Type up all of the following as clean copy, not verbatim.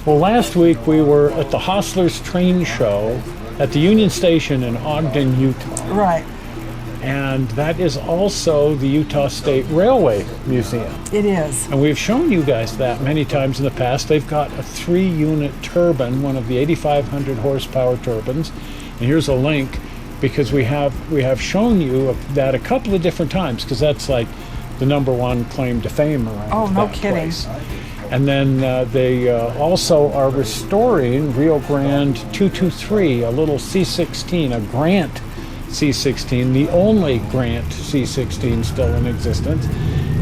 Well, last week we were at the Hostler's Train Show at the Union Station in Ogden, Utah. Right. And that is also the Utah State Railway Museum. It is. And we've shown you guys that many times in the past. They've got a 3-unit turbine, one of the 8,500 horsepower turbines. And here's a link because we have shown you that a couple of different times because that's like the #1 claim to fame around Oh, no that kidding. place. And then they also are restoring Rio Grande 223, a little C-16, a Grant C-16, the only Grant C-16 still in existence.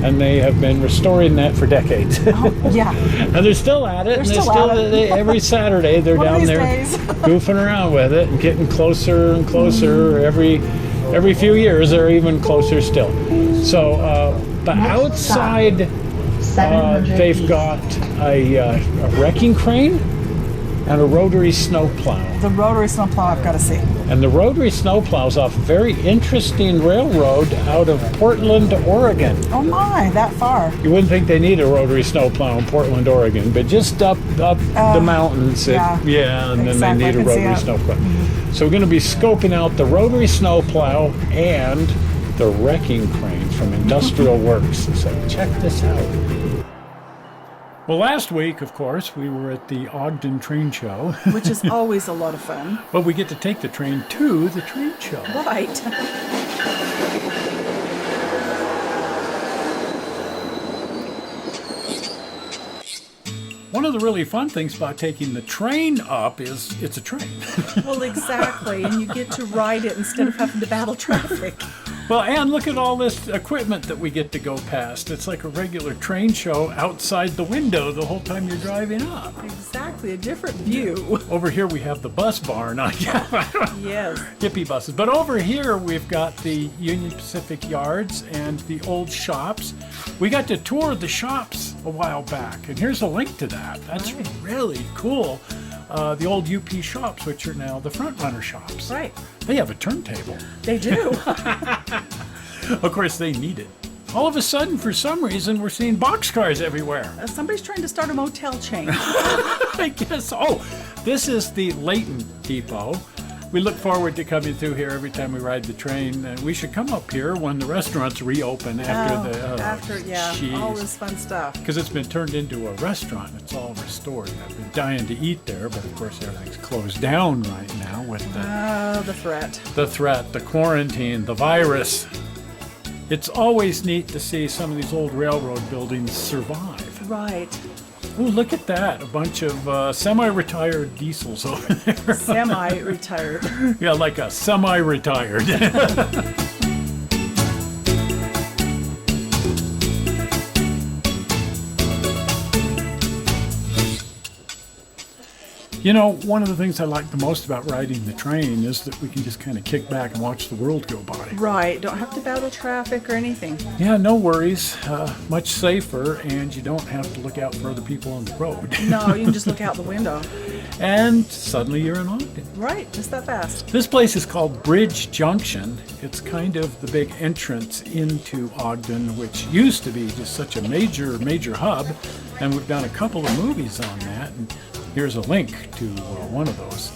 And they have been restoring that for decades. Oh, yeah. And they're still at it. They're still at it. Every Saturday they're One of down these there days. goofing around with it and getting closer and closer. Every few years they're even closer still. So the outside, they've got a wrecking crane and a rotary snowplow. The rotary snowplow I've got to see. And the rotary snowplow's off a very interesting railroad out of Portland, Oregon. Oh my, that far. You wouldn't think they need a rotary snowplow in Portland, Oregon, but just up the mountains, yeah, and exactly. then they need a rotary snowplow. Mm-hmm. So we're going to be scoping out the rotary snowplow and the wrecking crane from Industrial Works. So check this out. Well, last week, of course, we were at the Ogden Train Show. Which is always a lot of fun. But we get to take the train to the train show. Right. One of the really fun things about taking the train up is it's a train. Well, exactly. And you get to ride it instead of having to battle traffic. Well, and look at all this equipment that we get to go past. It's like a regular train show outside the window the whole time you're driving up. Exactly, a different view. Over here we have the bus barn. Yes. Hippie buses. But over here we've got the Union Pacific Yards and the old shops. We got to tour the shops a while back, and here's a link to that. That's really cool. The old UP shops, which are now the Front Runner shops. Right. They have a turntable. They do. Of course, they need it. All of a sudden, for some reason, we're seeing boxcars everywhere. Somebody's trying to start a motel chain. I guess. Oh, this is the Layton Depot. We look forward to coming through here every time we ride the train. And we should come up here when the restaurants reopen after all this fun stuff. Because it's been turned into a restaurant. It's all restored. I've been dying to eat there, but of course everything's closed down right now with the threat. The threat, the quarantine, the virus. It's always neat to see some of these old railroad buildings survive. Right. Oh, look at that. A bunch of semi-retired diesels over there. Semi-retired. Yeah, like a semi-retired. You know, one of the things I like the most about riding the train is that we can just kind of kick back and watch the world go by. Right. Don't have to battle traffic or anything. Yeah, no worries. Much safer, and you don't have to look out for other people on the road. No, you can just look out the window. And suddenly you're in Ogden. Right, just that fast. This place is called Bridge Junction. It's kind of the big entrance into Ogden, which used to be just such a major hub. And we've done a couple of movies on that. And here's a link to one of those.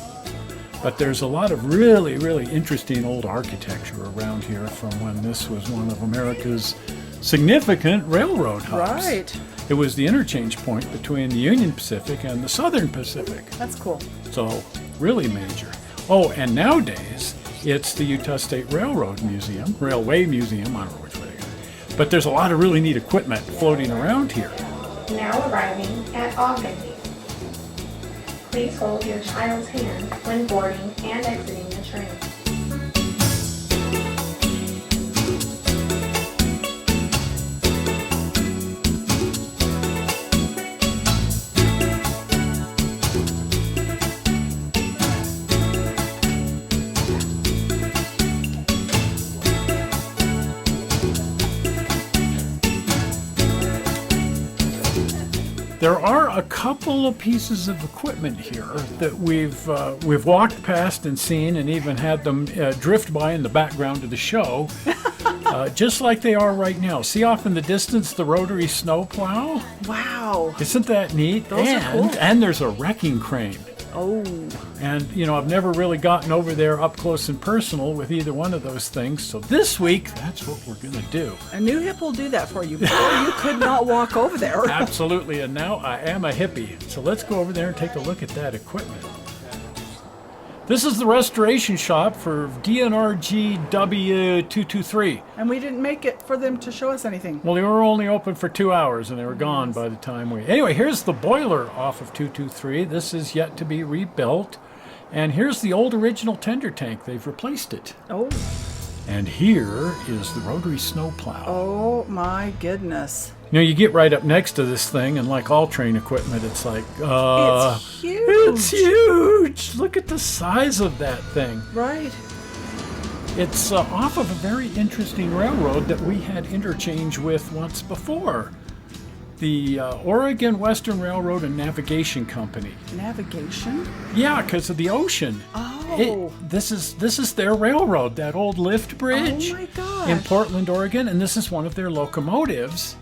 But there's a lot of really interesting old architecture around here from when this was one of America's significant railroad hubs. Right. It was the interchange point between the Union Pacific and the Southern Pacific. That's cool. So, really major. Oh, and nowadays, it's the Utah State Railway Museum, I don't know which way to go. But there's a lot of really neat equipment floating around here. Now arriving at Ogden. Please hold your child's hand when boarding and exiting the train. There are a couple of pieces of equipment here that we've walked past and seen, and even had them drift by in the background of the show. just like they are right now. See off in the distance the Rotary Snowplow? Wow. Isn't that neat? Those are cool. And there's a wrecking crane. Oh. And, I've never really gotten over there up close and personal with either one of those things. So this week, that's what we're going to do. A new hip will do that for you. Before you could not walk over there. Absolutely. And now I am a hippie. So let's go over there and take a look at that equipment. This is the restoration shop for DNRG W223. And we didn't make it for them to show us anything. Well, they were only open for 2 hours, and they were gone by the time we... Anyway, here's the boiler off of 223. This is yet to be rebuilt. And here's the old original tender tank. They've replaced it. Oh. And here is the rotary snowplow. Oh, my goodness. You get right up next to this thing, and like all train equipment, it's like, it's huge. It's huge. Look at the size of that thing. Right. It's off of a very interesting railroad that we had interchange with once before. The Oregon Western Railroad and Navigation Company. Navigation? Yeah, because of the ocean. Oh. This is their railroad, that old lift bridge. Oh my gosh. In Portland, Oregon, and this is one of their locomotives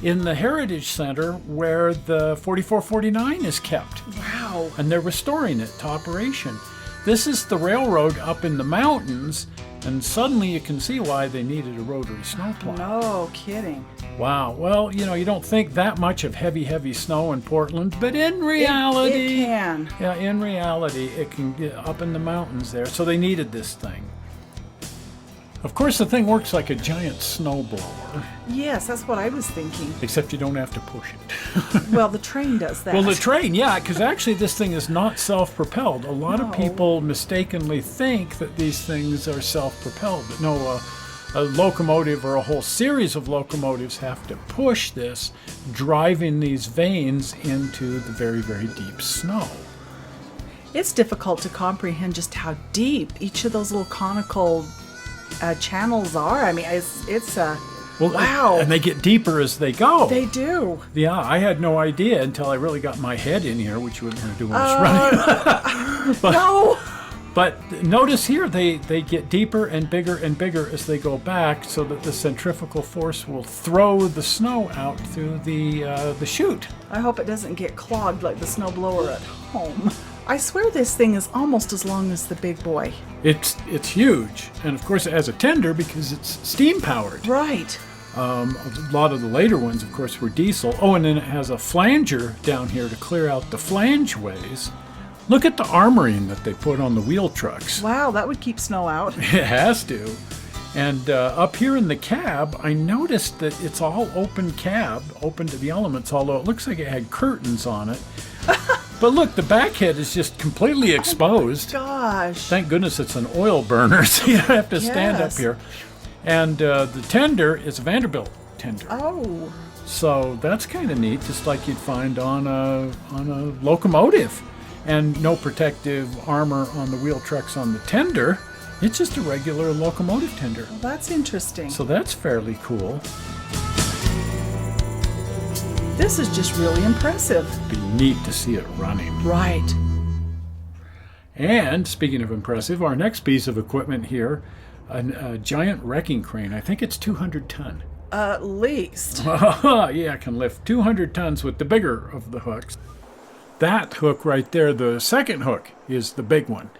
in the Heritage Center where the 4449 is kept. Wow. And they're restoring it to operation. This is the railroad up in the mountains, and suddenly you can see why they needed a rotary snowplow. No kidding. Wow. Well, you don't think that much of heavy snow in Portland, but in reality... It can. Yeah, in reality, it can get up in the mountains there, so they needed this thing. Of course, the thing works like a giant snowblower. Yes, that's what I was thinking. Except you don't have to push it. Well, the train does that. Well, the train, yeah, because actually this thing is not self-propelled. A lot of people mistakenly think that these things are self-propelled, but no, a locomotive or a whole series of locomotives have to push this, driving these vanes into the very, very deep snow. It's difficult to comprehend just how deep each of those little conical channels are. I mean, it's wow. And they get deeper as they go. They do. Yeah, I had no idea until I really got my head in here, which you wouldn't want to do when it's running. No. But notice here, they get deeper and bigger as they go back, so that the centrifugal force will throw the snow out through the chute. I hope it doesn't get clogged like the snowblower at home. I swear this thing is almost as long as the big boy. It's huge, and of course it has a tender because it's steam powered. Right. A lot of the later ones, of course, were diesel. Oh, and then it has a flanger down here to clear out the flange ways. Look at the armoring that they put on the wheel trucks. Wow, that would keep snow out. It has to. And up here in the cab, I noticed that it's all open cab, open to the elements, although it looks like it had curtains on it. But look, the back head is just completely exposed. Oh gosh. Thank goodness it's an oil burner, so you don't have to stand up here. And the tender is a Vanderbilt tender. Oh. So that's kind of neat, just like you'd find on a locomotive. And no protective armor on the wheel trucks on the tender. It's just a regular locomotive tender. Well, that's interesting. So that's fairly cool. This is just really impressive. Be neat to see it running. Right. And speaking of impressive, our next piece of equipment here, a giant wrecking crane. I think it's 200 ton. At least. Yeah, it can lift 200 tons with the bigger of the hooks. That hook right there, the second hook, is the big one.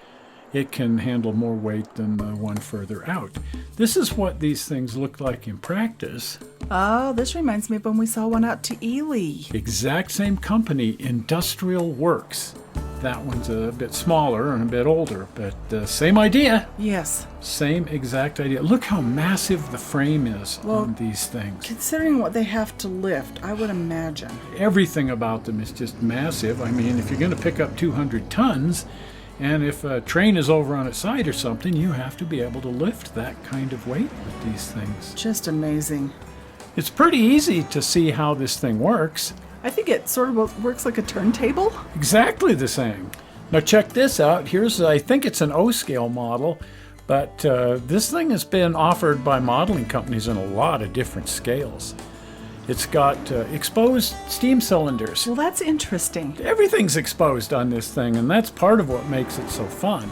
It can handle more weight than the one further out. This is what these things look like in practice. Oh, this reminds me of when we saw one out to Ely. Exact same company, Industrial Works. That one's a bit smaller and a bit older, but same idea. Yes. Same exact idea. Look how massive the frame is on these things. Considering what they have to lift, I would imagine. Everything about them is just massive. I mean, if you're going to pick up 200 tons, and if a train is over on its side or something, you have to be able to lift that kind of weight with these things. Just amazing. It's pretty easy to see how this thing works. I think it sort of works like a turntable. Exactly the same. Now check this out. Here's, I think it's an O-scale model, but this thing has been offered by modeling companies in a lot of different scales. It's got exposed steam cylinders. Well, that's interesting. Everything's exposed on this thing, and that's part of what makes it so fun.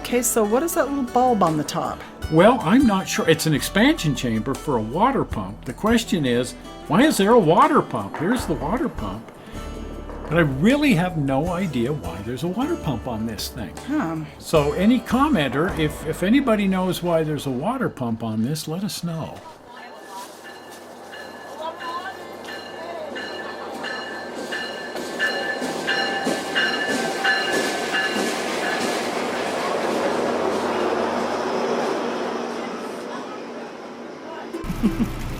Okay, so what is that little bulb on the top? Well, I'm not sure. It's an expansion chamber for a water pump. The question is, why is there a water pump? Here's the water pump. But I really have no idea why there's a water pump on this thing. So any commenter, if anybody knows why there's a water pump on this, let us know.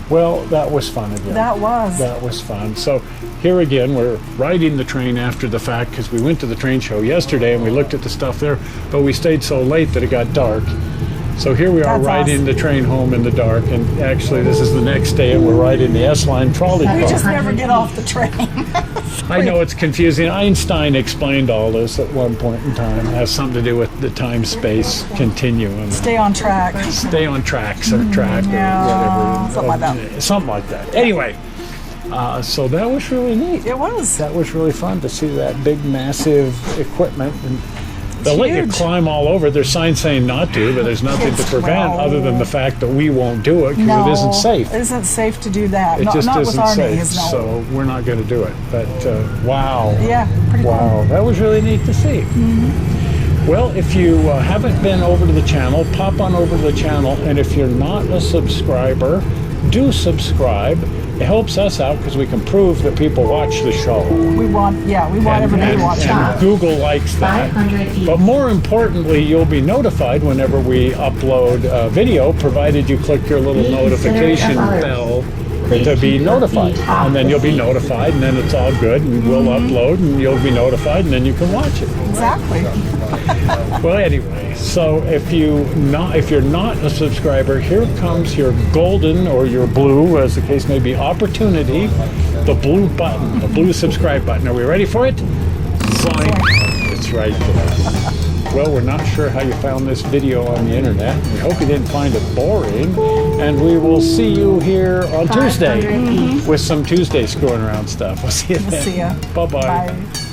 Well, that was fun again. That was fun. So here again, we're riding the train after the fact because we went to the train show yesterday and we looked at the stuff there, but we stayed so late that it got dark. So here we are riding the train home in the dark, and actually this is the next day and we're riding the S-Line trolley car. We just never get off the train. I know it's confusing. Einstein explained all this at one point in time. It has something to do with the time-space continuum. Stay on track. Stay on tracks or track or whatever. Something like that. Something like that. Anyway, so that was really neat. It was. That was really fun to see that big, massive equipment. And they'll let you climb all over. There's signs saying not to, but there's nothing to prevent other than the fact that we won't do it because it isn't safe. It isn't safe to do that. It just not isn't with our safe, knees, no. so we're not going to do it. But wow. Yeah, pretty wow. cool. That was really neat to see. Well, if you haven't been over to the channel, pop on over to the channel, and if you're not a subscriber, do subscribe. It helps us out because we can prove that people watch the show. We want everybody to watch it. And Google likes that. But more importantly, you'll be notified whenever we upload a video, provided you click your little notification bell to be notified. And then you'll be notified, and then it's all good, and we'll upload, and you'll be notified, and then you can watch it. Exactly. Well, anyway, so if you're not a subscriber, here comes your golden or your blue, as the case may be, opportunity, the blue button, the blue subscribe button. Are we ready for it? Fine. It's right there. Well, we're not sure how you found this video on the internet. We hope you didn't find it boring. And we will see you here on Tuesday with some Tuesday screwing around stuff. We'll see you then. See ya. Bye-bye. Bye.